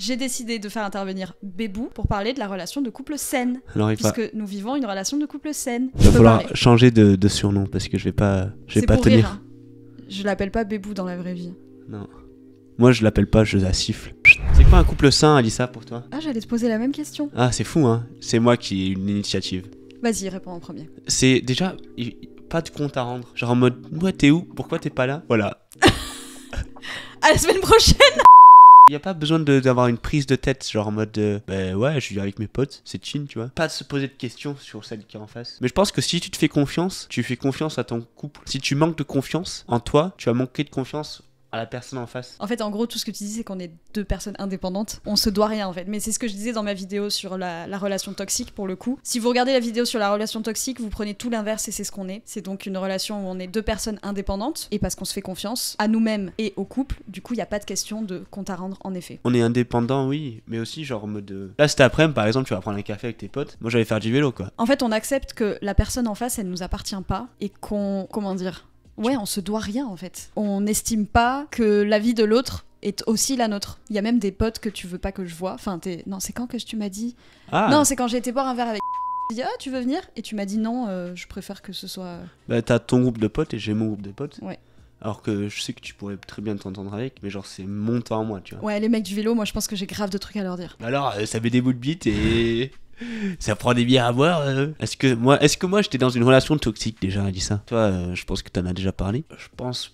j'ai décidé de faire intervenir Bébou pour parler de la relation de couple saine. Alors, puisque nous vivons une relation de couple saine. il va falloir changer de surnom parce que je vais pas tenir. Rire, hein. Je l'appelle pas Bébou dans la vraie vie. Non. Moi, je l'appelle pas, je la siffle. C'est quoi un couple sain, Alissa, pour toi? Ah, j'allais te poser la même question. Ah, c'est fou, hein. C'est moi qui ai une initiative. Vas-y, réponds en premier. C'est déjà pas de compte à rendre. Genre en mode, ouais, t'es où? Pourquoi t'es pas là? Voilà. À la semaine prochaine. Y a pas besoin d'avoir une prise de tête, genre en mode, bah ouais, je suis avec mes potes, c'est chill, tu vois. Pas de se poser de questions sur celle qui est en face. Mais je pense que si tu te fais confiance, tu fais confiance à ton couple. Si tu manques de confiance en toi, tu vas manquer de confiance à la personne en face. En fait, en gros, tout ce que tu dis, c'est qu'on est deux personnes indépendantes. On se doit rien, en fait. Mais c'est ce que je disais dans ma vidéo sur la relation toxique, pour le coup. Si vous regardez la vidéo sur la relation toxique, vous prenez tout l'inverse et c'est ce qu'on est. C'est donc une relation où on est deux personnes indépendantes et parce qu'on se fait confiance à nous-mêmes et au couple. Du coup, il n'y a pas de question de compte à rendre, en effet. On est indépendant, oui, mais aussi genre en mode... Là, cet après-midi, par exemple, tu vas prendre un café avec tes potes. Moi, j'allais faire du vélo, quoi. En fait, on accepte que la personne en face, elle nous appartient pas et qu'on... Comment dire ? Ouais, on se doit rien en fait. On n'estime pas que la vie de l'autre est aussi la nôtre. Il y a même des potes que tu veux pas que je vois. Enfin, non, c'est quand que tu m'as dit ? Ah. Non, c'est quand j'ai été boire un verre avec. J'ai dit, ah, tu veux venir ? Et tu m'as dit non, je préfère que ce soit. Bah, t'as ton groupe de potes et j'ai mon groupe de potes. Ouais. Alors que je sais que tu pourrais très bien t'entendre avec, mais genre c'est mon temps à moi, tu vois. Ouais, les mecs du vélo, moi je pense que j'ai grave de trucs à leur dire. Alors, ça met des bouts de bite et. Ça prend des bières à boire. Est-ce que moi j'étais dans une relation toxique déjà, elle dit ça. Toi, je pense que t'en as déjà parlé. Je pense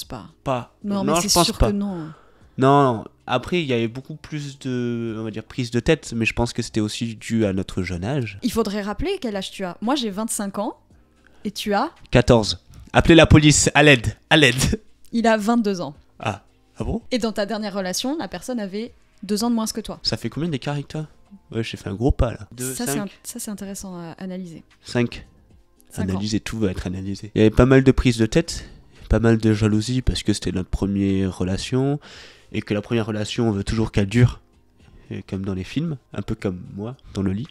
pas. pas. Non, mais c'est je pense sûr pas. que non. Non. Après, il y avait beaucoup plus de, on va dire, prise de tête, mais je pense que c'était aussi dû à notre jeune âge. Il faudrait rappeler quel âge tu as. Moi j'ai 25 ans et tu as 14. Appelez la police, à l'aide. Il a 22 ans. Ah bon? Et dans ta dernière relation, la personne avait 2 ans de moins que toi. Ça fait combien d'écart avec toi? Ouais, j'ai fait un gros pas là. Ça, c'est intéressant à analyser. 5. 5 Analyser, tout va être analysé. Il y avait pas mal de prises de tête, pas mal de jalousie parce que c'était notre première relation et que la première relation, on veut toujours qu'elle dure, et comme dans les films, un peu comme moi, dans le lit.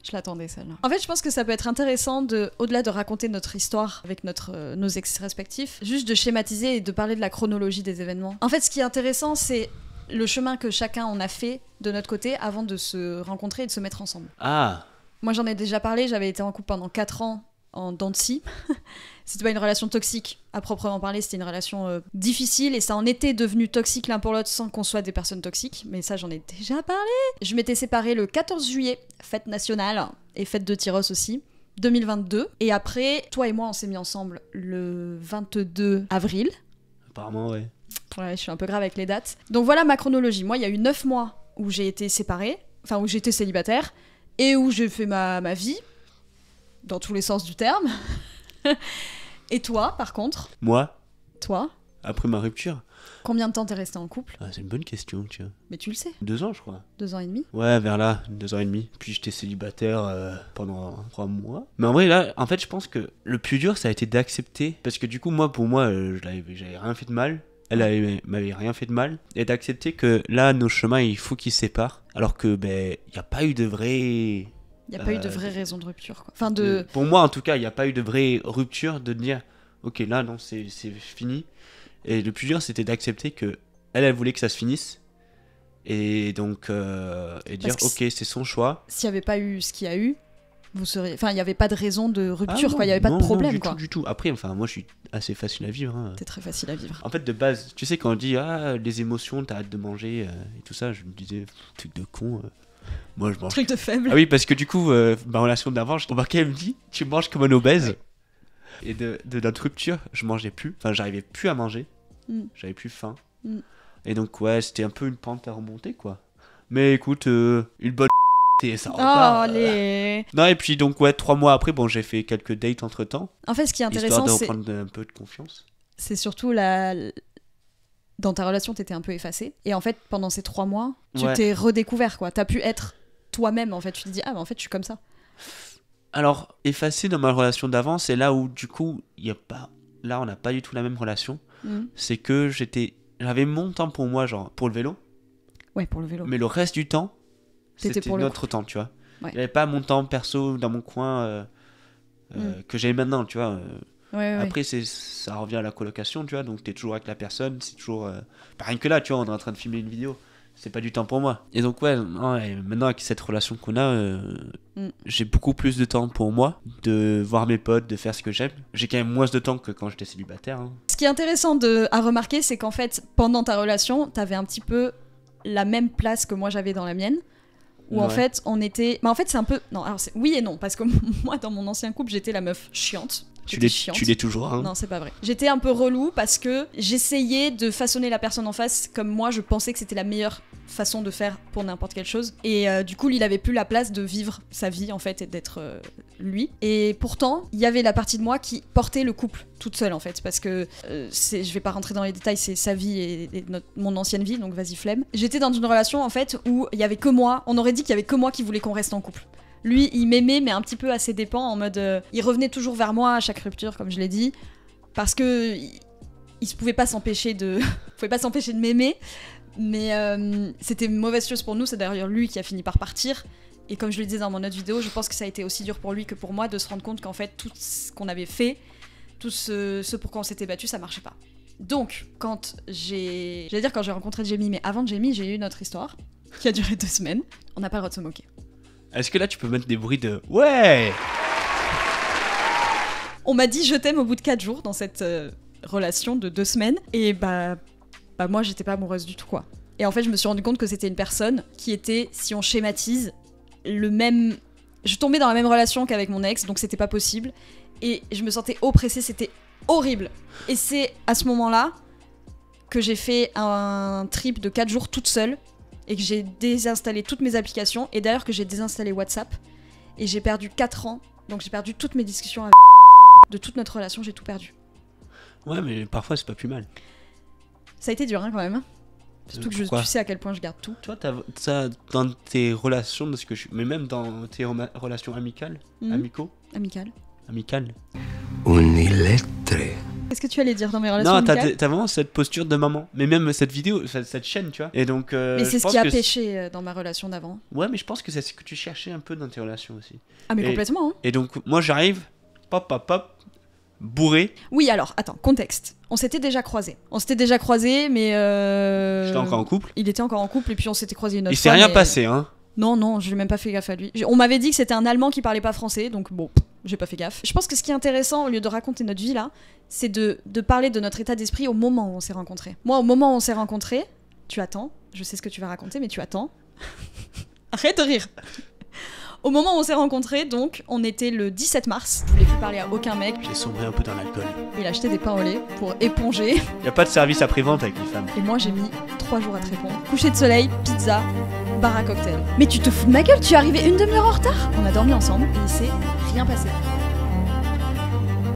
Je l'attendais celle-là. En fait, je pense que ça peut être intéressant, au-delà de raconter notre histoire avec nos ex respectifs, juste de schématiser et de parler de la chronologie des événements. En fait, ce qui est intéressant, c'est le chemin que chacun on a fait de notre côté avant de se rencontrer et de se mettre ensemble. Ah. Moi, j'en ai déjà parlé, j'avais été en couple pendant 4 ans en dents de scie. C'était pas une relation toxique à proprement parler, c'était une relation difficile et ça en était devenu toxique l'un pour l'autre sans qu'on soit des personnes toxiques, mais ça j'en ai déjà parlé. Je m'étais séparée le 14 juillet, fête nationale et fête de Tyros aussi, 2022. Et après, toi et moi on s'est mis ensemble le 22 avril. Apparemment, ouais. Ouais, je suis un peu grave avec les dates. Donc voilà ma chronologie. Moi, il y a eu 9 mois où j'ai été séparée, enfin où j'étais célibataire, et où j'ai fait ma vie, dans tous les sens du terme. Et toi, par contre? Moi, Toi, après ma rupture, combien de temps t'es resté en couple? c'est une bonne question, tu vois. Mais tu le sais, 2 ans, je crois. 2 ans et demi. Ouais, vers là, 2 ans et demi. Puis j'étais célibataire pendant 3 mois. Mais en vrai, là, en fait, je pense que le plus dur, ça a été d'accepter. Parce que du coup, pour moi, j'avais rien fait de mal. M'avait rien fait de mal. Et d'accepter que là, nos chemins, il faut qu'ils se séparent. Alors que, il n'y a pas eu de vrai... Il n'y a pas eu de vraie raison de rupture, quoi. Enfin, Pour moi, en tout cas, il n'y a pas eu de vraie rupture de dire, ok, là, non, c'est fini. Et le plus dur, c'était d'accepter que elle voulait que ça se finisse. Et donc, dire, ok, c'est son choix. S'il n'y avait pas eu ce qu'il y a eu, vous seriez... Enfin, il n'y avait pas de raison de rupture, non, quoi. Il n'y avait pas de problème, non, quoi. Du tout. Après, moi, je suis assez facile à vivre. Hein. T'es très facile à vivre. En fait, de base, tu sais, quand on dit, les émotions, t'as hâte de manger et tout ça, je me disais, truc de con. Moi, je mange. Truc de faible. Ah oui, parce que du coup, ma relation d'avant, on m'a quand même dit, tu manges comme un obèse. Ouais. Et de notre rupture, je mangeais plus. Enfin, j'arrivais plus à manger. J'avais plus faim. Et donc, ouais, c'était un peu une pente à remonter, quoi. Mais écoute, une bonne et ça repart. Allez. Non, et puis donc, ouais, 3 mois après, bon, j'ai fait quelques dates entre temps. En fait, ce qui est intéressant, histoire de reprendre un peu de confiance. C'est surtout dans ta relation, t'étais un peu effacé. Et en fait, pendant ces 3 mois, tu t'es redécouvert, quoi. T'as pu être toi-même, en fait. Tu te dis, en fait, je suis comme ça. Alors, effacé dans ma relation d'avant, c'est là où, du coup, là, on n'a pas du tout la même relation. C'est que j'avais mon temps pour moi, genre, pour le vélo. Ouais, pour le vélo. Mais le reste du temps, c'était pour notre temps, tu vois. Ouais. Il n'y avait pas mon temps perso dans mon coin que j'avais maintenant, tu vois. Ouais. Après, ça revient à la colocation, tu vois, donc t'es toujours avec la personne, c'est toujours... Rien que là, tu vois, on est en train de filmer une vidéo, c'est pas du temps pour moi. Et donc, maintenant, avec cette relation qu'on a, j'ai beaucoup plus de temps pour moi, de voir mes potes, de faire ce que j'aime. J'ai quand même moins de temps que quand j'étais célibataire. Hein. Ce qui est intéressant à remarquer, c'est qu'en fait, pendant ta relation, t'avais un petit peu la même place que moi j'avais dans la mienne. Où en fait, on était... en fait, c'est un peu... Non, alors c'est oui et non, parce que moi, dans mon ancien couple, j'étais la meuf chiante. Tu l'es toujours, hein. Non, c'est pas vrai. J'étais un peu relou parce que j'essayais de façonner la personne en face comme moi, je pensais que c'était la meilleure façon de faire pour n'importe quelle chose. Et du coup, il avait plus la place de vivre sa vie, en fait, et d'être lui. Et pourtant, il y avait la partie de moi qui portait le couple toute seule, en fait, parce que je vais pas rentrer dans les détails, c'est sa vie et mon ancienne vie, donc vas-y flemme. J'étais dans une relation, en fait, où il y avait que moi, on aurait dit qu'il y avait que moi qui voulait qu'on reste en couple. Lui, il m'aimait, mais un petit peu à ses dépens, en mode... il revenait toujours vers moi à chaque rupture, comme je l'ai dit, parce que il pouvait pas s'empêcher de m'aimer, mais c'était une mauvaise chose pour nous, c'est d'ailleurs lui qui a fini par partir. Et comme je le disais dans mon autre vidéo, je pense que ça a été aussi dur pour lui que pour moi de se rendre compte qu'en fait, tout ce qu'on avait fait, tout ce pour quoi on s'était battu, ça marchait pas. Donc, quand j'ai rencontré Jamie, mais avant Jamie, j'ai eu notre histoire, qui a duré 2 semaines. On n'a pas le droit de se moquer. Est-ce que là, tu peux mettre des bruits de... Ouais! On m'a dit je t'aime au bout de 4 jours dans cette relation de 2 semaines. Et bah moi, j'étais pas amoureuse du tout, quoi. Et en fait, je me suis rendu compte que c'était une personne qui était, si on schématise, le même... Je tombais dans la même relation qu'avec mon ex, donc c'était pas possible. Et je me sentais oppressée, c'était horrible. Et c'est à ce moment-là que j'ai fait un trip de 4 jours toute seule et que j'ai désinstallé toutes mes applications et d'ailleurs que j'ai désinstallé WhatsApp et j'ai perdu 4 ans, donc j'ai perdu toutes mes discussions avec de toute notre relation, j'ai tout perdu. Ouais, mais parfois c'est pas plus mal. Ça a été dur, hein, quand même. Surtout que tu sais à quel point je garde tout. Toi, t'as dans tes relations, mais même dans tes relations amicales, amicales. Unilettre. Qu'est-ce que tu allais dire dans mes relations amicales ? Non, t'as vraiment cette posture de maman. Mais même cette vidéo, cette chaîne, tu vois. Et donc, mais c'est ce qui a pêché dans ma relation d'avant. Ouais, mais je pense que c'est ce que tu cherchais un peu dans tes relations aussi. Ah, mais complètement. Hein. Et donc, moi, j'arrive, bourré. Oui, alors, attends, contexte. On s'était déjà croisés, mais... J'étais encore en couple. Il était encore en couple, et puis on s'était croisés une autre fois. Il s'est rien passé, hein. Non, je n'ai même pas fait gaffe à lui. On m'avait dit que c'était un Allemand qui parlait pas français, donc bon, j'ai pas fait gaffe. Je pense que ce qui est intéressant, au lieu de raconter notre vie là, c'est de parler de notre état d'esprit au moment où on s'est rencontrés. Moi, au moment où on s'est rencontrés, tu attends, je sais ce que tu vas raconter, mais tu attends. Arrête de rire. Au moment où on s'est rencontrés, donc, on était le 17 mars. Je voulais plus parler à aucun mec. J'ai sombré un peu dans l'alcool. Il a acheté des pains au lait pour éponger. Y a pas de service après-vente avec les femmes. Et moi, j'ai mis 3 jours à te répondre. Coucher de soleil, pizza, bar à cocktail. Mais tu te fous de ma gueule, tu es arrivé une demi-heure en retard. On a dormi ensemble et il s'est rien passé.